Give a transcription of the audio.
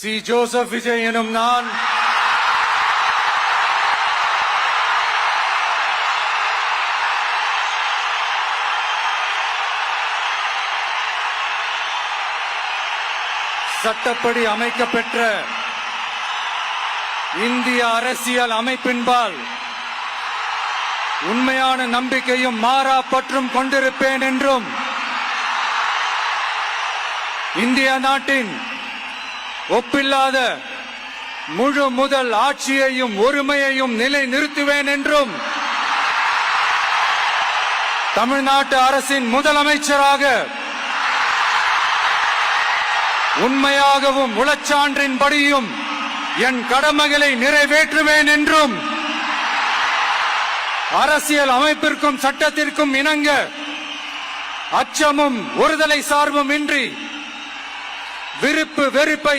C. Joseph Vijay எனும் நான் சட்டப்படி அமைக்கப்பெற்ற இந்திய அரசியல் அமைப்பின்பால் உண்மையான நம்பிக்கையும் மாறா பற்றும் கொண்டிருப்பேன் என்றும் இந்திய நாட்டின் ஒப்பில்லாத முழு முதல் ஆட்சியையும் ஒருமையையும் நிலைநிறுத்துவேன் என்றும் தமிழ்நாட்டு அரசின் முதலமைச்சராக உண்மையாகவும் உளச்சான்றின்படியும் என் கடமைகளை நிறைவேற்றுவேன் என்றும் அரசியல் அமைப்பிற்கும் சட்டத்திற்கும் இணங்க அச்சமும் ஒருதலை சார்பும் இன்றி விருப்பு வெறுப்பை